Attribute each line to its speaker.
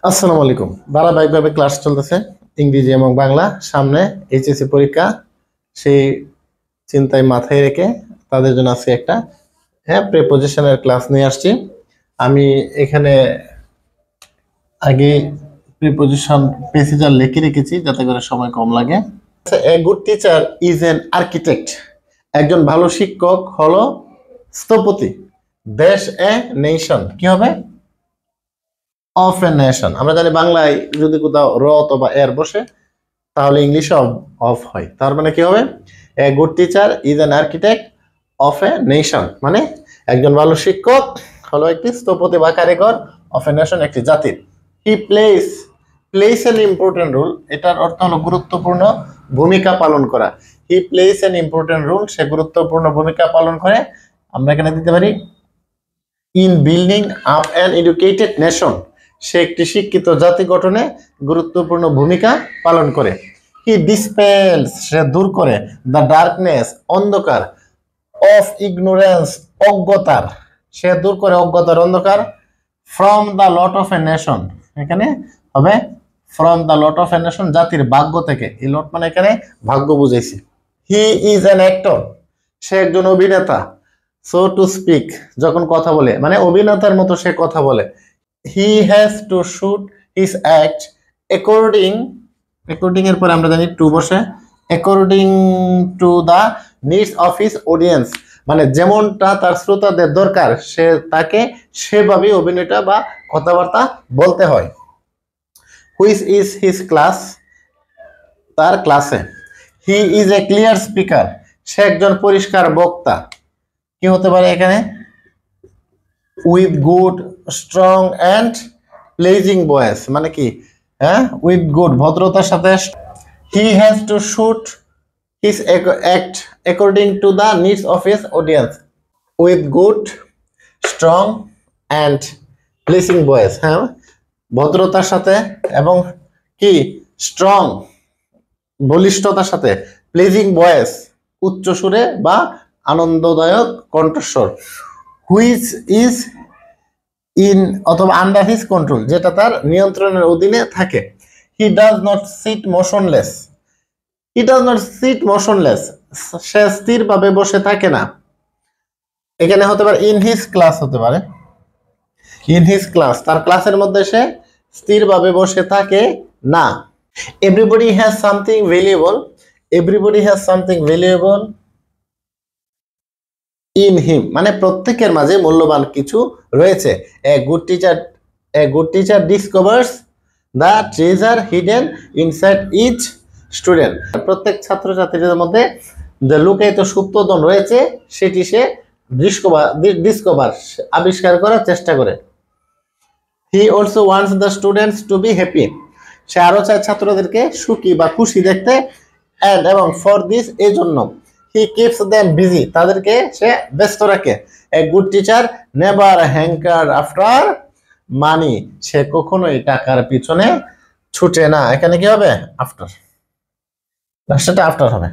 Speaker 1: আসসালামু আলাইকুম। ধারাবাহিকভাবে ক্লাস চলতেছে ইংরেজি এবং বাংলা। সামনে এইচএসসি পরীক্ষা, সেই চিন্তায় মাথায় রেখে তাদের জন্য আজকে একটা প্রিপোজিশনের ক্লাস নিয়ে আসছি। আমি এখানে আগে প্রিপোজিশন প্রেসিজার লিখে রেখেছি যাতে করে সময় কম লাগে। এ good teacher is an architect. একজন ভালো শিক্ষক হলো স্থপতি। দেশ এ নেশন কি হবে? Of a nation. আমরা জানি বাংলায় যদি কোথাও র অথবা এর বসে তাহলে ইংলিশে অফ হয়। তার মানে কি হবে? এ good teacher is an architect of a nation, মানে একজন ভালো শিক্ষক হলো একটি স্থপতি বা কারিগর, অফ এ নেশন একটি জাতির। He plays an important role, এটার অর্থ হলো গুরুত্বপূর্ণ ভূমিকা পালন করা। He plays an important role, সে গুরুত্বপূর্ণ ভূমিকা পালন করে। আমরা এখানে দিতে পারি in building up an educated nation, সে একটি শিক্ষিত জাতি গঠনে গুরুত্বপূর্ণ ভূমিকা পালন করে। হি ডিসপেলস, সে দূর করে, দ্য ডার্কনেস অন্ধকার, অফ ইগনোরেন্স অজ্ঞতার, সে দূর করে অজ্ঞতার অন্ধকার, from the lot of a nation, এখানে হবে from the lot of a nation জাতির ভাগ্য থেকে। এই লট মানে এখানে ভাগ্য বুঝাইছি। হি ইজ অ্যান অ্যাক্টর, সে একজন অভিনেতা। সো টু স্পিক, যখন কথা বলে মানে অভিনেতার মতো সে কথা বলে। হি has to suit his act according এর পরে আমরা জানি টু বসে, according to the needs of his audience, মানে যেমনটা তার শ্রোতাদের দরকার সে তাকে সেভাবে অভিনয়টা বা কথাবার্তা বলতে হয়। হুইচ ইজ হিজ ক্লাস, তার ক্লাসে। He is a clear speaker, সে একজন পরিষ্কার বক্তা। কি হতে পারে এখানে? With good strong and pleasing voice, মানে কি? উইথ গুড ভদ্রতার সাথে। He has to suit his act according to the needs of his audience with good strong and pleasing voice. ভদ্রতার সাথে এবং কি স্ট্রং বলিষ্ঠতার সাথে, প্লেজিং ভয়েস উচ্চ সুরে বা আনন্দদায়ক কণ্ঠস্বর। হুইচ ইজ ইন অথবা আন্ডার হিজ কন্ট্রোল, যেটা তার নিয়ন্ত্রণের অধীনে থাকে। He does not sit motionless, সে স্থিরভাবে বসে থাকে না। এখানে হতে পারে ইন হিজ ক্লাস, হতে পারে ইন হিজ ক্লাস, তার ক্লাসের মধ্যে সে স্থিরভাবে বসে থাকে না। Everybody has something valuable in him, মানে প্রত্যেকের মাঝে মূল্যবান কিছু রয়েছে। A good teacher discovers the treasure hidden inside each student, প্রত্যেক ছাত্রছাত্রীদের মধ্যে যে লুকায়িত সুপ্তধন রয়েছে সেটি সে ডিসকভার আবিষ্কার করার চেষ্টা করে। He also wants the students to be happy, সে আরো চায় ছাত্রদেরকে সুখী বা খুশি দেখতে। এবং ফর দিস, এই জন্য হি কিপস দেম বিজি, তাদেরকে সে ব্যস্ত রাখে। A good teacher never hankers after money, সে কখনোই টাকার পিছনে ছুটে না। এখানে কি হবে? আফটার, রাষ্ট্রটা আফটার হবে।